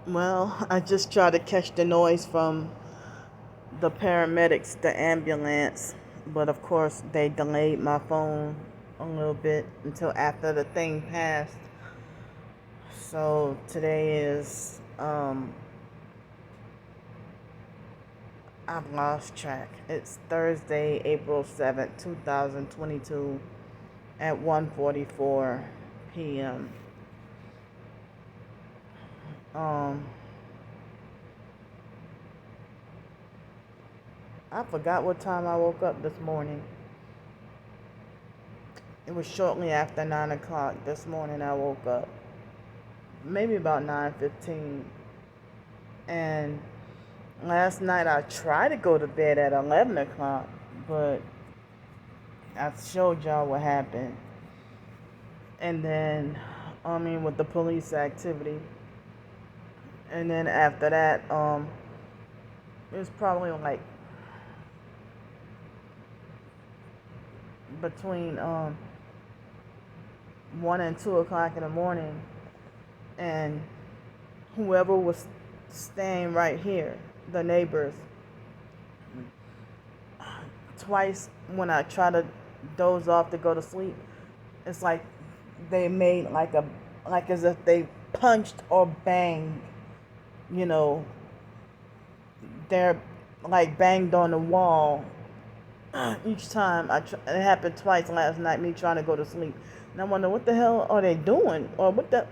Well, I just tried to catch the noise from the paramedics, the ambulance, but of course they delayed my phone a little bit until after the thing passed. So today is I've lost track. It's Thursday, April 7th, 2022 at 1:44 p.m. Um I forgot what time I woke up this morning. It was shortly after 9 o'clock this morning I woke up. Maybe about 9:15. And last night I tried to go to bed at 11 o'clock, but I showed y'all what happened. And then, with the police activity. And then after that, it was probably like between 1 and 2 o'clock in the morning. And whoever was staying right here, the neighbors, twice when I try to doze off to go to sleep, it's like they made like as if they punched or banged, you know, they're like banged on the wall each time. It happened twice last night, me trying to go to sleep. And I wonder what the hell are they doing? Or what the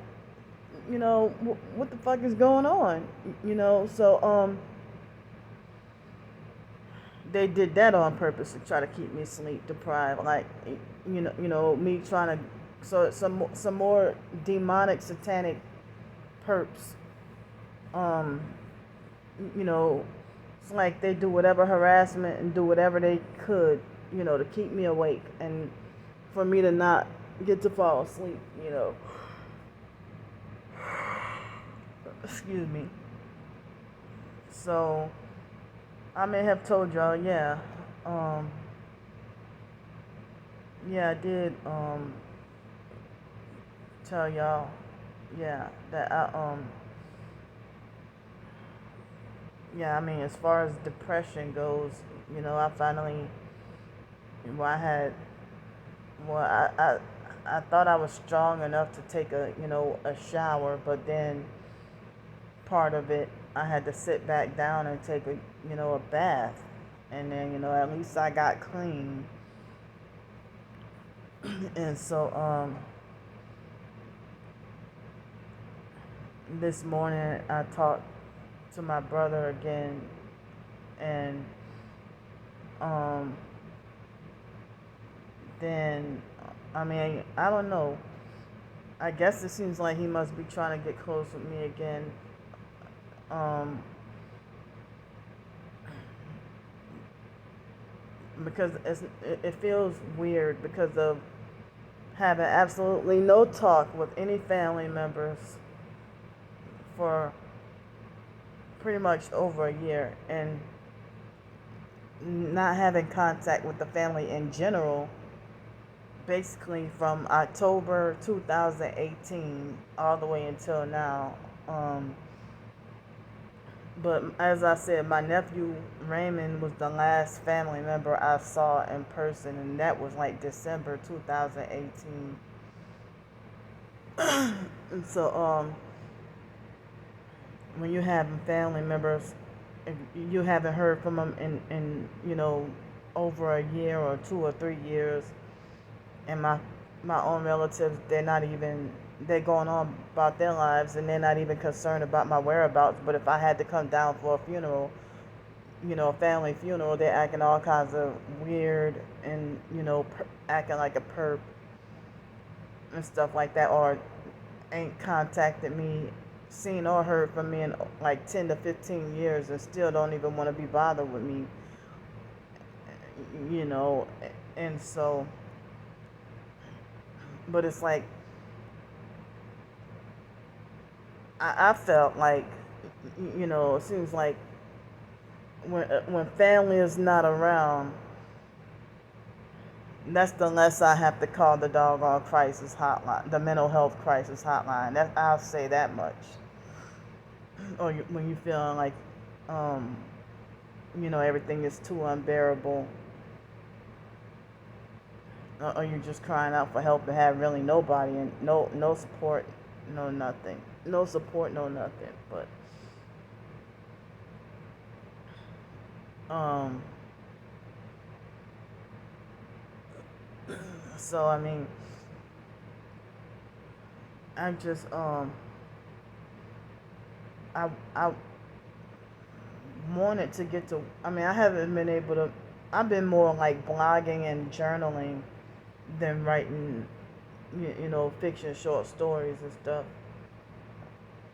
fuck is going on? So they did that on purpose to try to keep me sleep deprived. Like, me trying to, so some more demonic satanic perps. Um, it's like they do whatever harassment and do whatever they could, to keep me awake and for me to not get to fall asleep. Excuse me. So I may have told y'all, um, I did tell y'all, that as far as depression goes, I finally, well, I had, well, I thought I was strong enough to take a shower, but then part of it, I had to sit back down and take a bath, and then, at least I got clean, and so, this morning I talked to my brother again, and um, then I don't know. I guess it seems like he must be trying to get close with me again. Um, because it feels weird because of having absolutely no talk with any family members for pretty much over a year, and not having contact with the family in general basically from October 2018 all the way until now. But as I said, my nephew Raymond was the last family member I saw in person, and that was like December 2018. And so, when you have family members, if you haven't heard from them in over a year or 2 or 3 years, and my own relatives, they're going on about their lives, and they're not even concerned about my whereabouts. But if I had to come down for a funeral, a family funeral, they're acting all kinds of weird and acting like a perp and stuff like that, or ain't contacted me, seen or heard from me in like 10 to 15 years, and still don't even want to be bothered with me, you know and so, but it's like I felt like, it seems like when family is not around, that's the less I have to call the doggone crisis hotline, the mental health crisis hotline. I'll say that much. or when you feel like, um, everything is too unbearable, or you're just crying out for help and have really nobody and no support, no nothing, no support, no nothing. But um, so I mean, I just I wanted to get to. I mean, I haven't been able to. I've been more like blogging and journaling than writing, fiction, short stories and stuff.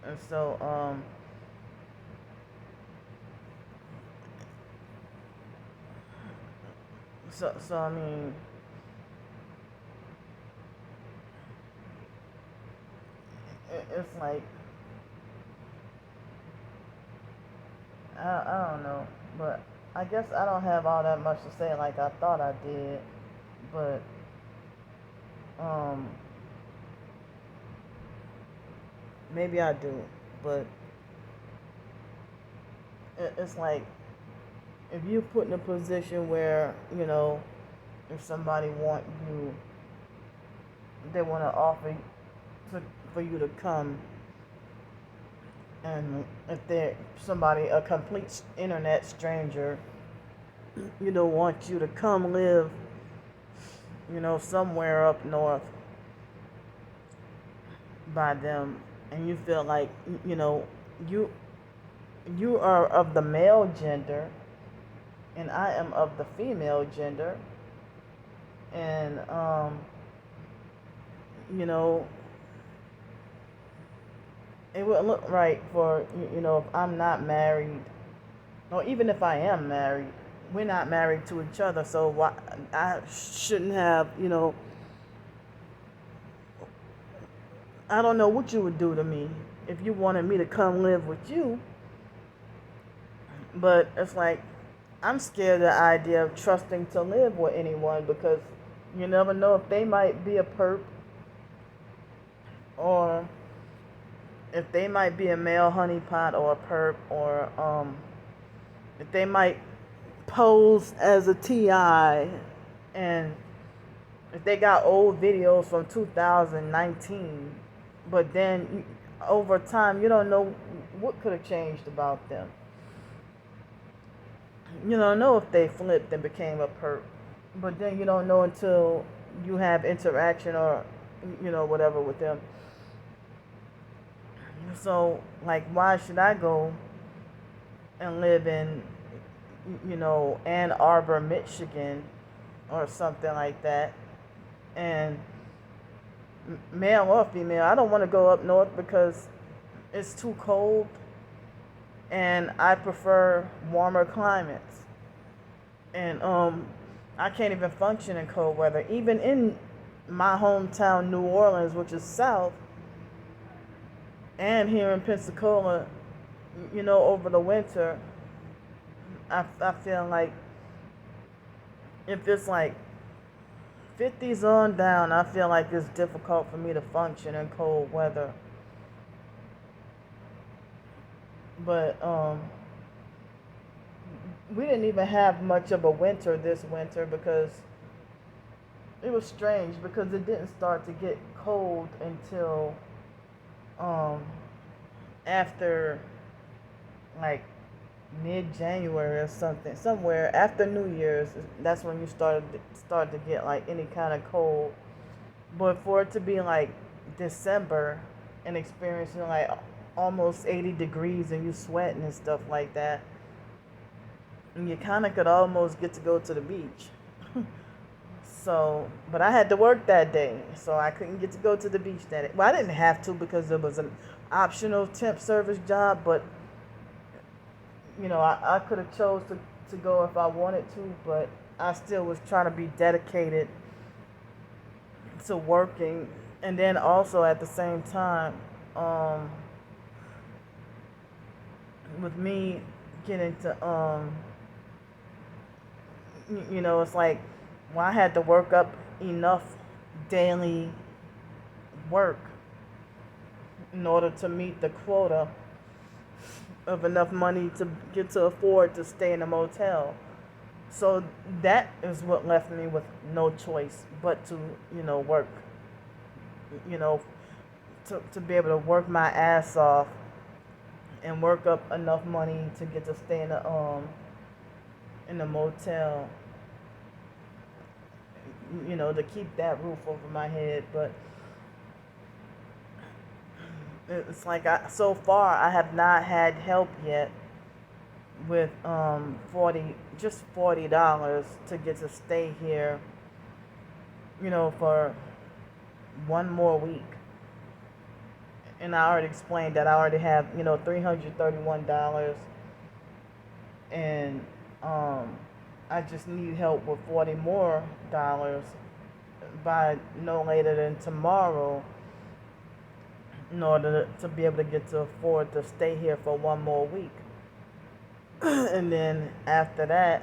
And so I mean, it's like I don't know, but I guess I don't have all that much to say like I thought I did, but um, maybe I do, but it's like if you put in a position where if somebody want you, they want to offer for you to come, and if they're somebody, a complete internet stranger, want you to come live, somewhere up north by them, and you feel like, you you are of the male gender and I am of the female gender, and you know it wouldn't look right for if I'm not married, or even if I am married, we're not married to each other, so why I shouldn't have, I don't know what you would do to me if you wanted me to come live with you. But it's like I'm scared of the idea of trusting to live with anyone, because you never know if they might be a perp, or if they might be a male honeypot or a perp, or if they might pose as a TI, and if they got old videos from 2019, but then over time you don't know what could have changed about them. You don't know if they flipped and became a perp, but then you don't know until you have interaction, or whatever with them. So like, why should I go and live in Ann Arbor, Michigan, or something like that, and male or female, I don't want to go up north because it's too cold, and I prefer warmer climates. And I can't even function in cold weather. Even in my hometown, New Orleans, which is south, and here in Pensacola, over the winter, I feel like if it's like 50s on down, I feel like it's difficult for me to function in cold weather. But we didn't even have much of a winter this winter, because it was strange, because it didn't start to get cold until um, after like mid-January or something, somewhere after New Year's. That's when you start to get like any kind of cold. But for it to be like December and experiencing like almost 80 degrees and you sweating and stuff like that, and you kind of could almost get to go to the beach. So, but I had to work that day, so I couldn't get to go to the beach that day. Well, I didn't have to, because it was an optional temp service job, but I could have chose to go if I wanted to, but I still was trying to be dedicated to working, and then also at the same time, with me getting to it's like, well, I had to work up enough daily work in order to meet the quota of enough money to get to afford to stay in a motel. So that is what left me with no choice but to, work, you know, to be able to work my ass off and work up enough money to get to stay in a motel, to keep that roof over my head. But it's like so far I have not had help yet with 40 to get to stay here, for one more week. And I already explained that I already have, $331, and I just need help with $40 more by no later than tomorrow, in order to be able to get to afford to stay here for one more week. And then after that,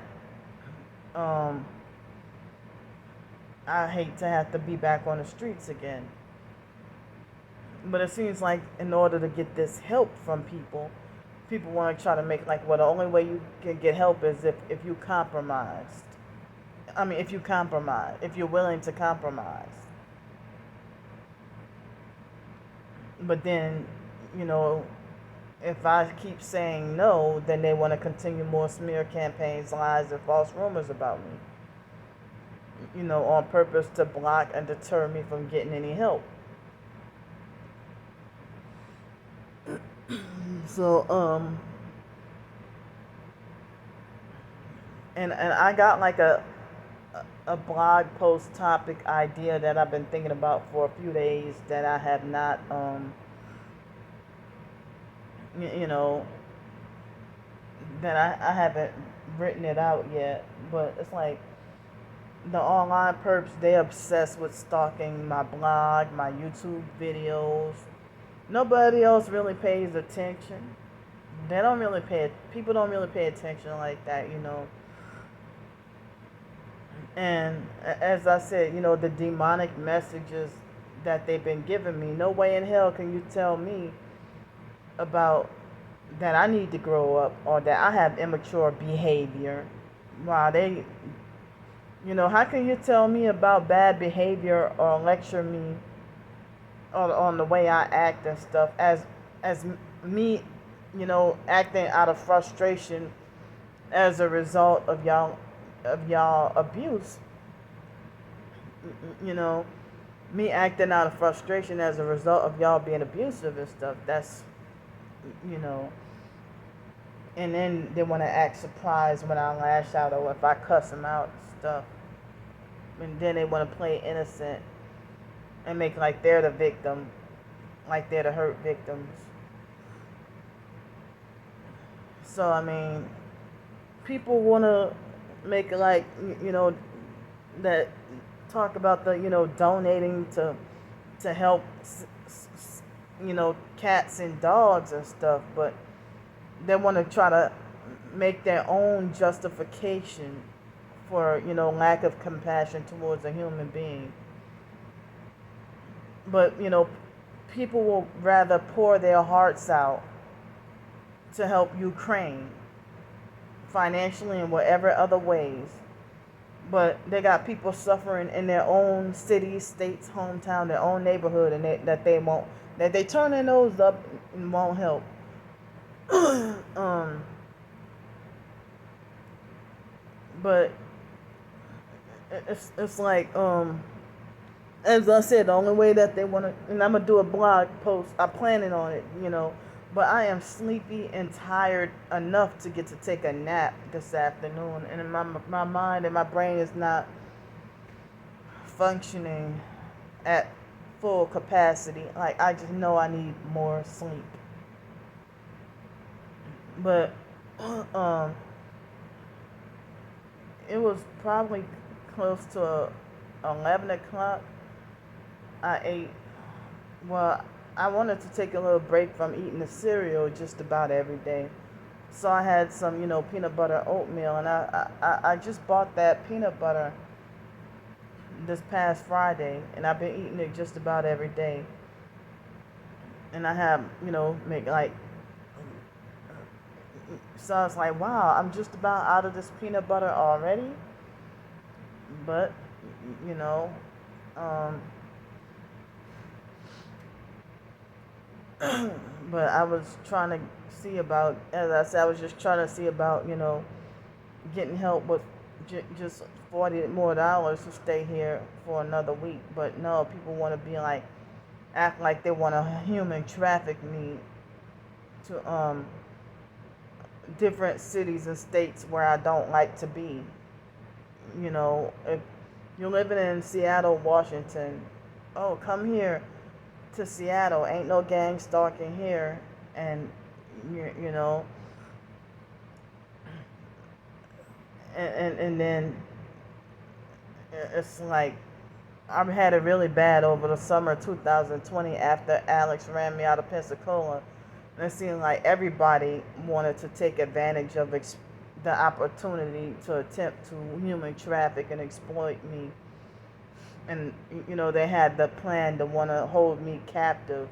I hate to have to be back on the streets again. But it seems like in order to get this help from people want to try to make like, well, the only way you can get help is if you compromised. I mean, if you're willing to compromise. But then, if I keep saying no, then they want to continue more smear campaigns, lies, and false rumors about me, on purpose to block and deter me from getting any help. So, and I got like a blog post topic idea that I've been thinking about for a few days that I have not, that I haven't written it out yet. But it's like the online perps, they obsessed with stalking my blog, my YouTube videos. Nobody else really pays attention. People don't really pay attention like that, And as I said, the demonic messages that they've been giving me, no way in hell can you tell me about that I need to grow up or that I have immature behavior. While they, how can you tell me about bad behavior or lecture me on the way I act and stuff as me, acting out of frustration as a result of y'all abuse. Me acting out of frustration as a result of y'all being abusive and stuff. That's, and then they want to act surprised when I lash out or if I cuss them out and stuff. And then they want to play innocent and make like they're the victim, like they're the hurt victims. So, I mean, people want to make like, that talk about the, donating to help, cats and dogs and stuff, but they want to try to make their own justification for, lack of compassion towards a human being. But, people will rather pour their hearts out to help Ukraine financially and whatever other ways. But they got people suffering in their own city, states, hometown, their own neighborhood, and that they turn their nose up and won't help. But it's like, as I said, the only way that they want to, and I'm going to do a blog post, I'm planning on it, but I am sleepy and tired enough to get to take a nap this afternoon, and my mind and my brain is not functioning at full capacity. Like, I just know I need more sleep. But, it was probably close to 11 o'clock. I wanted to take a little break from eating the cereal just about every day. So I had some, peanut butter oatmeal, and I just bought that peanut butter this past Friday, and I've been eating it just about every day. And I have, make like So I was like, wow, I'm just about out of this peanut butter already. But, you know, um, but I was trying to see about, as I said, I was just trying to see about, getting help with just $40 more to stay here for another week. But no, people want to be like, act like they want to human traffic me to different cities and states where I don't like to be. If you're living in Seattle, Washington, oh, come here to Seattle. Ain't no gang stalking here. And, you know, and then it's like, I've had it really bad over the summer of 2020 after Alex ran me out of Pensacola. And it seemed like everybody wanted to take advantage of the opportunity to attempt to human traffic and exploit me. And, they had the plan to want to hold me captive.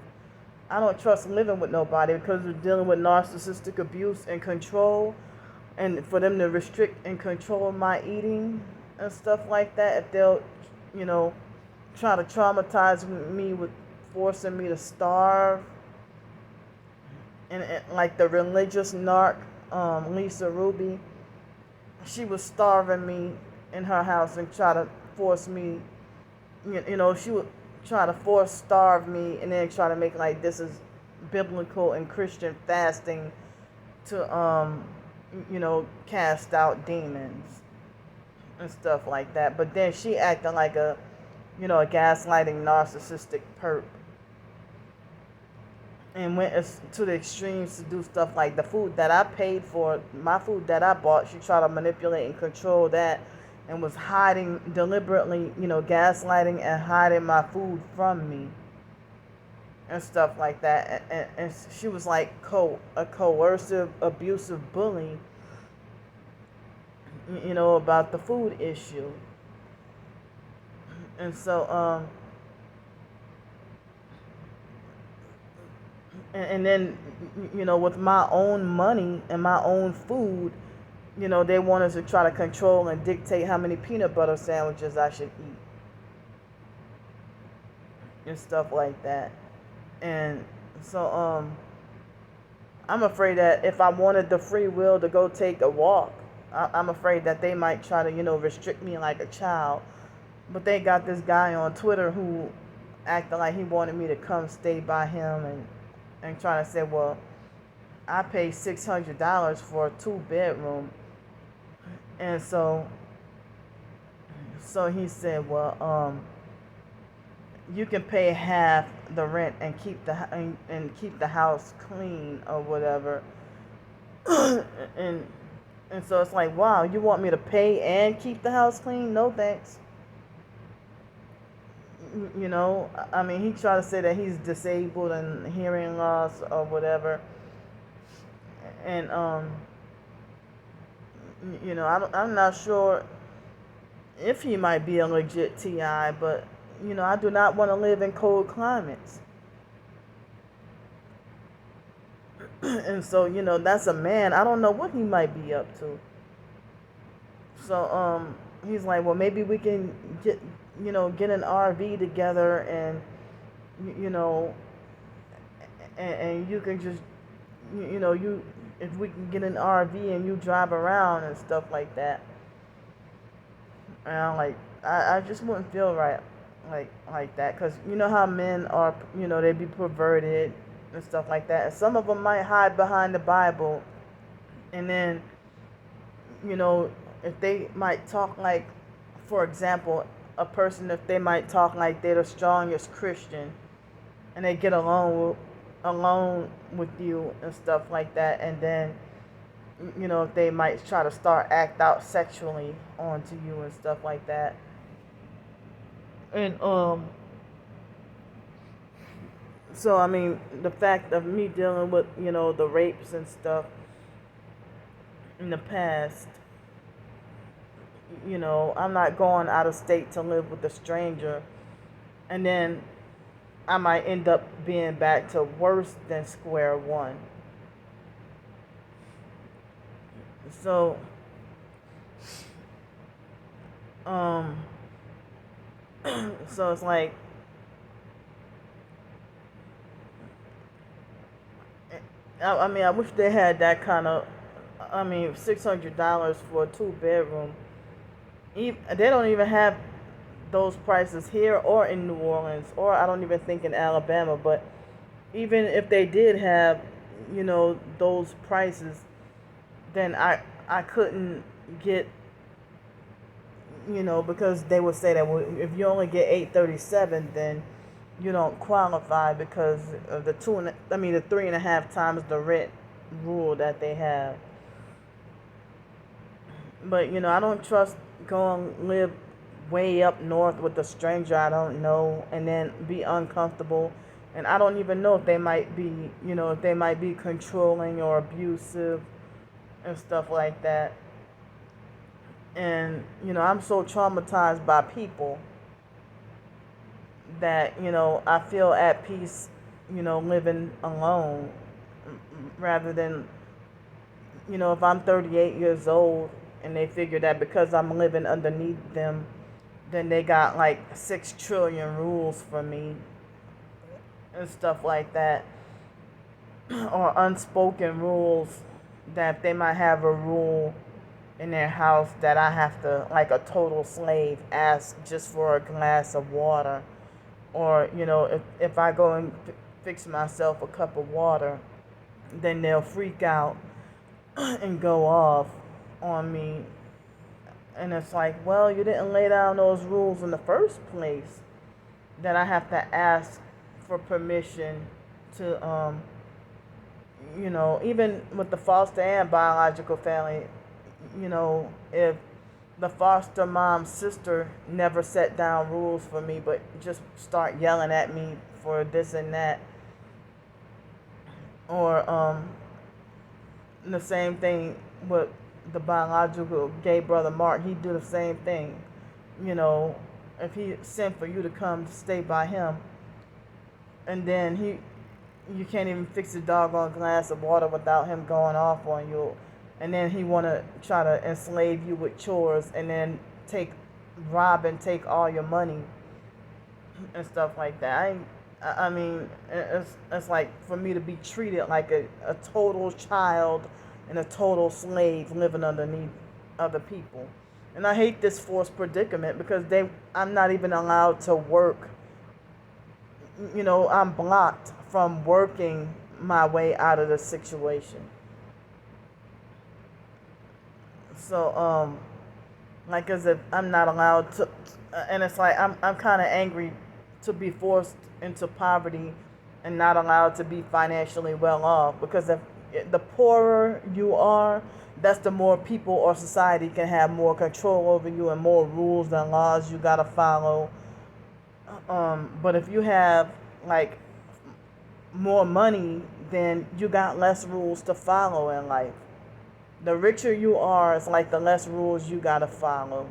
I don't trust living with nobody because we're dealing with narcissistic abuse and control. And for them to restrict and control my eating and stuff like that, if they'll, you know, try to traumatize me with forcing me to starve. And like the religious narc, Lisa Ruby, she was starving me in her house and try to force me, she would try to force starve me and then try to make like this is biblical and Christian fasting to, cast out demons and stuff like that. But then she acted like a gaslighting narcissistic perp and went to the extremes to do stuff like the food that I paid for, my food that I bought, she tried to manipulate and control that and was hiding deliberately, gaslighting and hiding my food from me and stuff like that. And she was like a coercive, abusive bully, about the food issue. And so, and then, with my own money and my own food, they wanted to try to control and dictate how many peanut butter sandwiches I should eat and stuff like that. And so, I'm afraid that if I wanted the free will to go take a walk, I'm afraid that they might try to, restrict me like a child. But they got this guy on Twitter who acted like he wanted me to come stay by him and trying to say, well, I paid $600 for a 2-bedroom. And so he said, well, you can pay half the rent and keep the house clean or whatever. and so it's like, wow, you want me to pay and keep the house clean? No thanks. I mean, he tried to say that he's disabled and hearing loss or whatever. And I'm not sure if he might be a legit TI, but I do not want to live in cold climates. And so, that's a man. I don't know what he might be up to. So, he's like, well, maybe we can get an RV together and, and you can just, if we can get an RV and you drive around and stuff like that. And I'm like, I just wouldn't feel right like that, because how men are, they be perverted and stuff like that. And some of them might hide behind the Bible, and then, if they might talk like, for example, a person, if they might talk like they're the strongest Christian, and they get along with you and stuff like that, and then, if they might try to act out sexually onto you and stuff like that. And so I mean, the fact of me dealing with the rapes and stuff in the past, I'm not going out of state to live with a stranger, and then I might end up being back to worse than square one. So, um, so it's like, I mean, I wish they had that kind of. I mean, $600 for a 2 bedroom. They don't even have those prices here or in New Orleans, or I don't even think in Alabama. But even if they did have, those prices, then I couldn't get, because they would say that, well, if you only get 837, then you don't qualify because of the 3.5 times the rent rule that they have. But I don't trust going live way up north with a stranger I don't know and then be uncomfortable. And I don't even know if they might be, controlling or abusive and stuff like that. And I'm so traumatized by people that I feel at peace, living alone rather than, if I'm 38 years old and they figure that because I'm living underneath them, then they got like 6 trillion rules for me and stuff like that, or unspoken rules that they might have a rule in their house that I have to, like a total slave, ask just for a glass of water. Or, if I go and fix myself a cup of water, then they'll freak out and go off on me. And it's like, well, you didn't lay down those rules in the first place. That I have to ask for permission to, even with the foster and biological family, if the foster mom's sister never set down rules for me, but just start yelling at me for this and that. Or the same thing with the biological gay brother Mark. He do the same thing. If he sent for you to come to stay by him, and then you can't even fix a doggone glass of water without him going off on you. And then he want to try to enslave you with chores and then rob and take all your money and stuff like that. I mean, it's like for me to be treated like a total child and a total slave living underneath other people. And I hate this forced predicament because I'm not even allowed to work. I'm blocked from working my way out of the situation. So, like as if I'm not allowed to, and it's like I'm kind of angry to be forced into poverty and not allowed to be financially well off, because if the poorer you are, that's the more people or society can have more control over you and more rules and laws you gotta follow. But if you have like more money, then you got less rules to follow in life. The richer you are, it's like the less rules you gotta follow.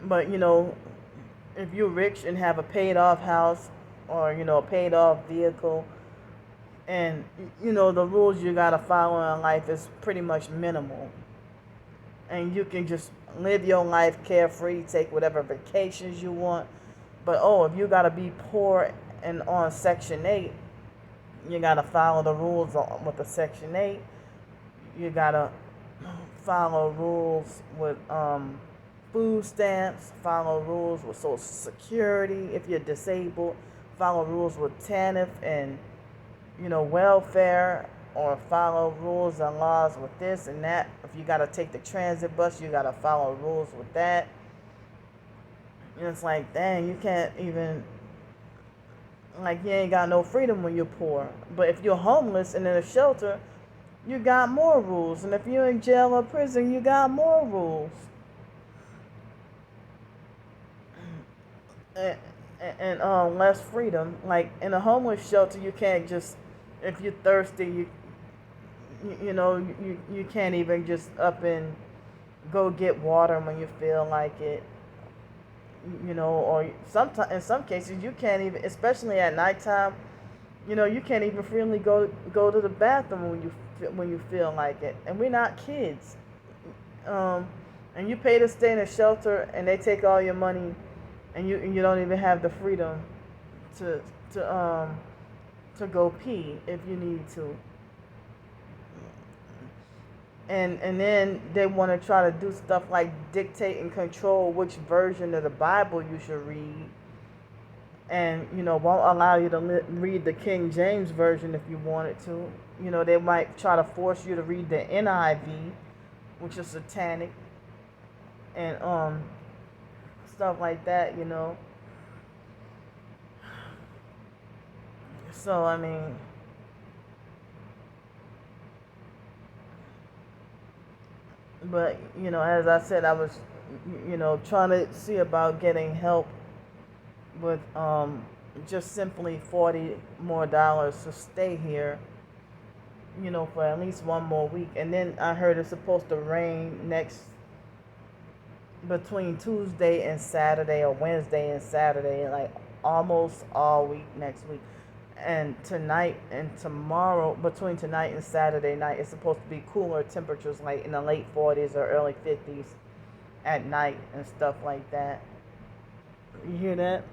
But if you're rich and have a paid off house or a paid off vehicle, and the rules you gotta follow in life is pretty much minimal, and you can just live your life carefree, take whatever vacations you want. But if you gotta be poor and on Section 8, you gotta follow the rules with the Section 8. You gotta follow rules with food stamps, follow rules with Social Security if you're disabled, follow rules with TANF and welfare, or follow rules and laws with this and that. If you gotta take the transit bus, you gotta follow rules with that. And it's like, dang, you can't even, like, you ain't got no freedom when you're poor. But if you're homeless and in a shelter, you got more rules. And if you're in jail or prison, you got more rules. And less freedom. Like in a homeless shelter, you can't just, if you're thirsty, you can't even just up and go get water when you feel like it. Or sometimes in some cases you can't even, especially at nighttime, you can't even freely go to the bathroom when you feel like it. And we're not kids. Um, and you pay to stay in a shelter, and they take all your money, and you don't even have the freedom to to um to go pee if you need to. And then they want to try to do stuff like dictate and control which version of the Bible you should read, and won't allow you to read the King James version if you wanted to. They might try to force you to read the NIV, which is satanic, and stuff like that. So I mean, but as I said, I was trying to see about getting help with just simply $40 more to stay here, for at least one more week. And then I heard it's supposed to rain next between Tuesday and Saturday, or Wednesday and Saturday, like almost all week next week. And tonight and tomorrow, between tonight and Saturday night, it's supposed to be cooler temperatures, like in the late 40s or early 50s at night and stuff like that. You hear that?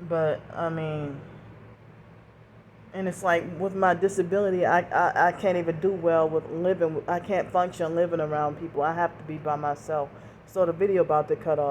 But I mean, and it's like with my disability, I can't even do well with living. I can't function living around people. I have to be by myself. So the video about to cut off.